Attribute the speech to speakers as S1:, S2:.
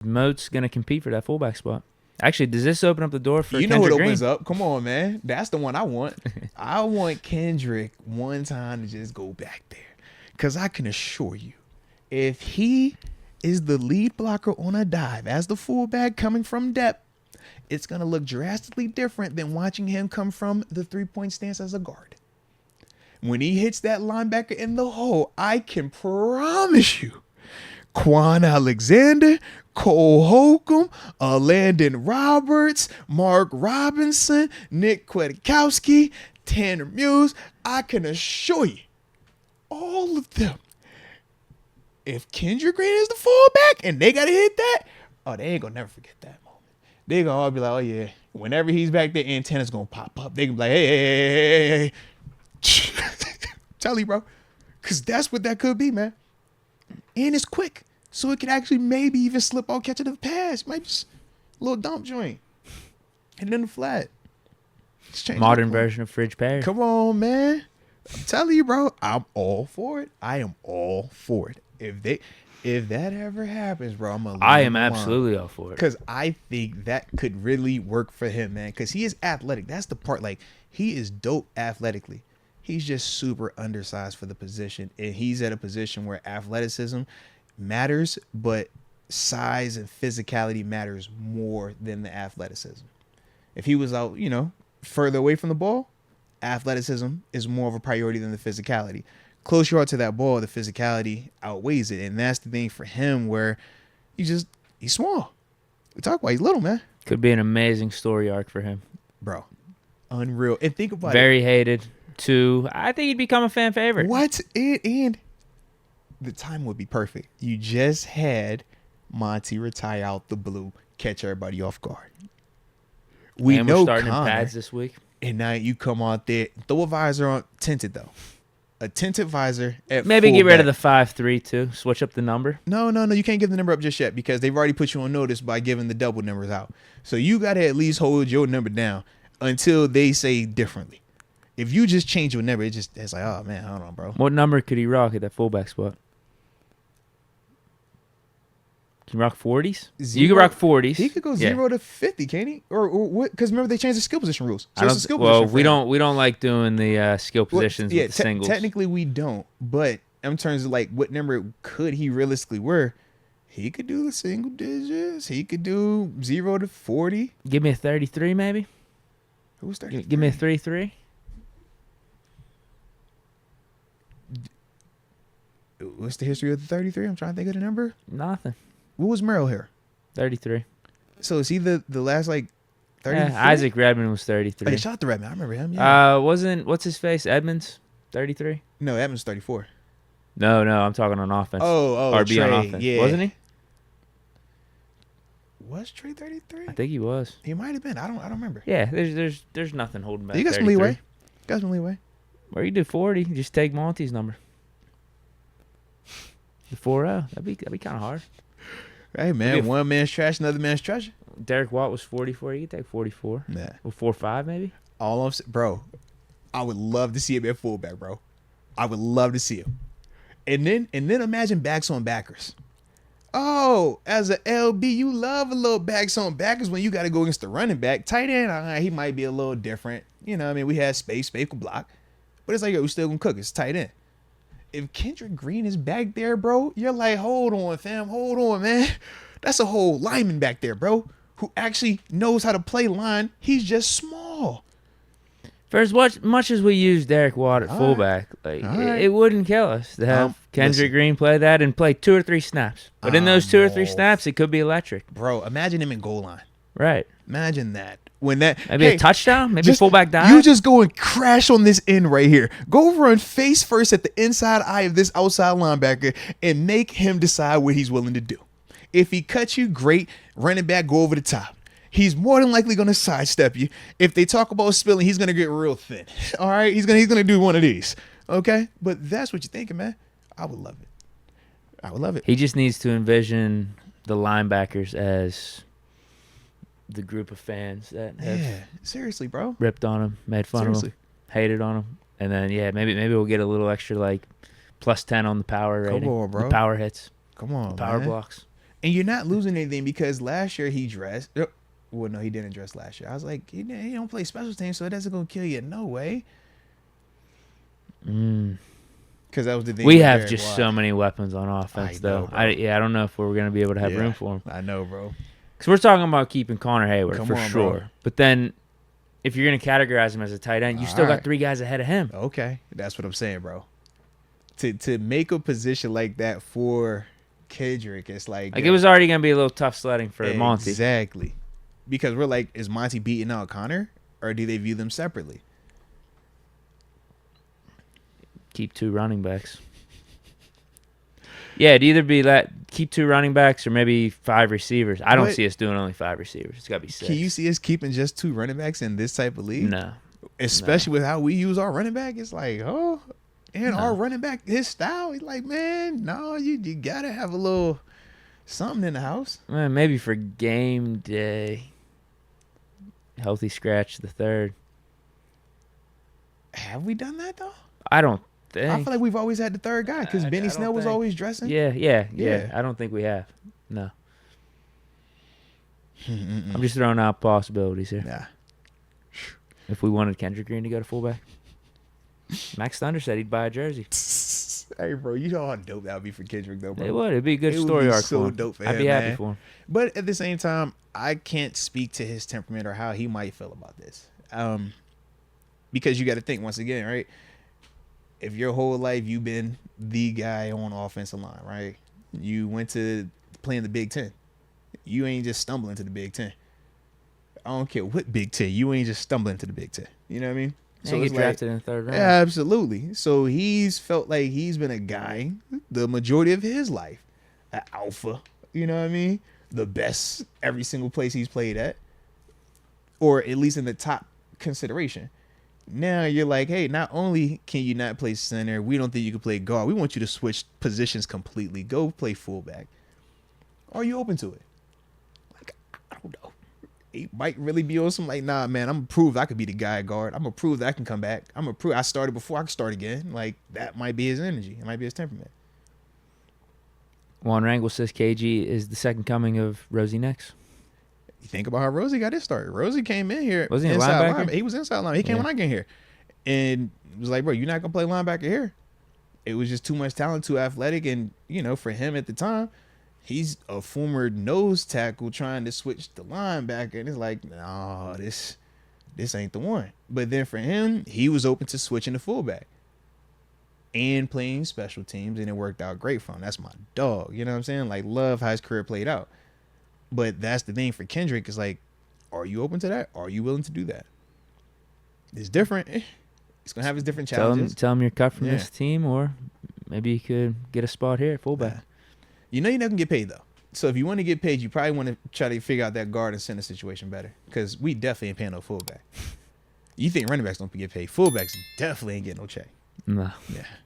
S1: Moat's going to compete for that fullback spot. Actually, does this open up the door for
S2: You know
S1: Kendrick
S2: what
S1: Green?
S2: opens up? Come on, man. That's the one I want. I want Kendrick one time to just go back there. Because I can assure you, if he is the lead blocker on a dive as the fullback coming from depth, it's going to look drastically different than watching him come from the three-point stance as a guard. When he hits that linebacker in the hole, I can promise you, Quan Alexander, Cole Holcomb, Landon Roberts, Mark Robinson, Nick Kwiatkowski, Tanner Muse, I can assure you, all of them, if Kendrick Green is the fullback and they got to hit that, oh, they ain't going to never forget that moment. They going to all be like, oh, yeah, whenever he's back there, antenna's going to pop up. They can be like, hey. Tell you, bro. Because that's what that could be, man. And it's quick. So it could actually maybe even slip out catching the pass. Might just a little dump joint. And then the flat.
S1: Modern version of Fridge Perry.
S2: Come on, man. I'm telling you, bro. I'm all for it. I am all for it. If that ever happens, bro,
S1: I am absolutely all for it.
S2: Because I think that could really work for him, man. Because he is athletic. That's the part. Like, he is dope athletically. He's just super undersized for the position. And he's at a position where athleticism matters, but size and physicality matters more than the athleticism. If he was out, further away from the ball, athleticism is more of a priority than the physicality. Close you are to that ball, the physicality outweighs it. And that's the thing for him where he's small. We talk about he's little, man.
S1: Could be an amazing story arc for him.
S2: Bro, unreal. And think about
S1: Very hated. I think he'd become a fan favorite.
S2: And the time would be perfect. You just had Monty retire out the blue, catch everybody off guard.
S1: We're starting in pads this week.
S2: And now you come out there, throw a visor on, tinted though. A tinted visor at
S1: maybe
S2: fullback.
S1: Get rid of the 5-3 too. Switch up the number.
S2: No. You can't give the number up just yet because they've already put you on notice by giving the double numbers out. So you got to at least hold your number down until they say differently. If you just change your number, it's like, oh man, hold on, bro.
S1: What number could he rock at that fullback spot? Can you rock 40s? You can rock 40s.
S2: He could go 0 to 50, can't he? Or what? Because remember they changed the skill position rules. So
S1: we don't like doing the skill positions with the singles.
S2: Technically we don't, but in terms of like what number could he realistically wear, he could do the single digits. He could do 0 to 40.
S1: Give me a 33, maybe.
S2: Who's 33?
S1: Give me a 3-3.
S2: What's the history of the 33? I'm trying to think of the number.
S1: Nothing.
S2: What was Merrill here?
S1: 33.
S2: So is he the last 33?
S1: Isaac Redmond was 33.
S2: Oh, they shot the Redmond. I remember him. Yeah.
S1: What's his face? Edmonds, 33.
S2: No, Edmonds 34.
S1: No, I'm talking on offense.
S2: RB
S1: Trey, on offense. Yeah. Wasn't he?
S2: Was Trey 33?
S1: I think he was.
S2: He might have been. I don't remember.
S1: Yeah, there's nothing holding back.
S2: You got some leeway.
S1: Or you do 40. Just take Monty's number. The 4-0. That'd be kind of hard.
S2: Hey man, one man's trash, another man's treasure.
S1: Derek Watt was 44. You can take 44.
S2: Yeah.
S1: Or 4-5 maybe.
S2: All I'm saying, bro, I would love to see him at fullback, bro. I would love to see him. And then imagine backs on backers. Oh, as a LB, you love a little backs on backers when you got to go against the running back. Tight end, he might be a little different. We had space could block. But it's like, yo, we still going to cook. It's tight end. If Kendrick Green is back there, bro, you're like, hold on, fam. Hold on, man. That's a whole lineman back there, bro, who actually knows how to play line. He's just small.
S1: For as much as we use Derek Watt at fullback, it wouldn't kill us to have Kendrick Green play that and play 2 or 3 snaps. But in those 2 or 3 snaps, it could be electric.
S2: Bro, imagine him in goal line.
S1: Right.
S2: Imagine that. Maybe
S1: a touchdown? Maybe fullback dive?
S2: You just go and crash on this end right here. Go run face first at the inside eye of this outside linebacker and make him decide what he's willing to do. If he cuts you, great. Running back, go over the top. He's more than likely going to sidestep you. If they talk about spilling, he's going to get real thin. All right? He's gonna do one of these. Okay? But that's what you're thinking, man. I would love it.
S1: He just needs to envision the linebackers as the group of fans that have
S2: seriously, bro,
S1: ripped on him, made fun of him, hated on him, and then maybe we'll get a little extra +10 on the power rating.
S2: Come on, bro.
S1: The power hits.
S2: Come on,
S1: the power blocks.
S2: And you're not losing anything because last year he dressed. Well, no, he didn't dress last year. I was like, he don't play special teams, so it doesn't gonna kill you. No way. Because that was the thing.
S1: We have just so many weapons on offense, though.
S2: Bro.
S1: I don't know if we're gonna be able to have room for them.
S2: I know, bro.
S1: Because we're talking about keeping Connor Hayward for sure.
S2: Bro.
S1: But then, if you're gonna categorize him as a tight end, you still got 3 guys ahead of him.
S2: Okay, that's what I'm saying, bro. To make a position like that for Kendrick, it's like
S1: it was already gonna be a little tough sledding for Monty.
S2: Exactly. Because we're like, is Monty beating out Connor, or do they view them separately?
S1: Keep 2 running backs. Yeah, it'd either be keep 2 running backs or maybe 5 receivers. I don't see us doing only 5 receivers. It's got to be 6.
S2: Can you see us keeping just 2 running backs in this type of league?
S1: No.
S2: Especially with how we use our running back. It's like, our running back, his style, he's like, man, no, you got to have a little something in the house.
S1: Man, maybe for game day. Healthy scratch the 3rd.
S2: Have we done that, though?
S1: I don't think.
S2: I feel like we've always had the 3rd guy because Benny Snell was always dressing.
S1: Yeah. I don't think we have. No. I'm just throwing out possibilities here.
S2: Yeah.
S1: If we wanted Kendrick Green to go to fullback. Max Thunder said he'd buy a jersey.
S2: Hey, bro, you know how dope that would be for Kendrick, though, bro.
S1: It would. It'd be a good story arc
S2: so
S1: for him.
S2: Dope for
S1: I'd
S2: him,
S1: be happy
S2: man.
S1: for him.
S2: But at the same time, I can't speak to his temperament or how he might feel about this. Because you got to think, once again, right? If your whole life you've been the guy on offensive line, right? You went to playing the Big Ten. You ain't just stumbling to the Big Ten. I don't care what Big Ten. You ain't just stumbling to the Big Ten. You know what I mean?
S1: So he get drafted in the 3rd round.
S2: Yeah, absolutely. So he's felt like he's been a guy the majority of his life. An alpha. You know what I mean? The best every single place he's played at. Or at least in the top consideration. Now you're like, hey, not only can you not play center, we don't think you can play guard. We want you to switch positions completely. Go play fullback. Are you open to it? Like, I don't know. He might really be on some like, nah, man, I'm gonna prove I could be the guy at guard. I'm gonna prove that I can come back. I'm gonna prove I started before I can start again. Like, that might be his energy. It might be his temperament.
S1: Juan Rangel says KG is the second coming of Rosie Nix.
S2: You think about how Rosie got his start. Rosie came in here.
S1: Was he a linebacker?
S2: He was inside linebacker. He came when I came here. And it was like, bro, you're not going to play linebacker here. It was just too much talent, too athletic. And, for him at the time, he's a former nose tackle trying to switch to linebacker. And it's like, no, this ain't the one. But then for him, he was open to switching to fullback and playing special teams. And it worked out great for him. That's my dog. You know what I'm saying? Like, love how his career played out. But that's the thing for Kendrick is like, are you open to that? Are you willing to do that? It's different. He's going to have his different challenges.
S1: Tell him you're cut from this team, or maybe you could get a spot here at fullback.
S2: You're not going to get paid, though. So if you want to get paid, you probably want to try to figure out that guard and center situation better because we definitely ain't paying no fullback. You think running backs don't get paid. Fullbacks definitely ain't getting no check.
S1: No.
S2: Yeah.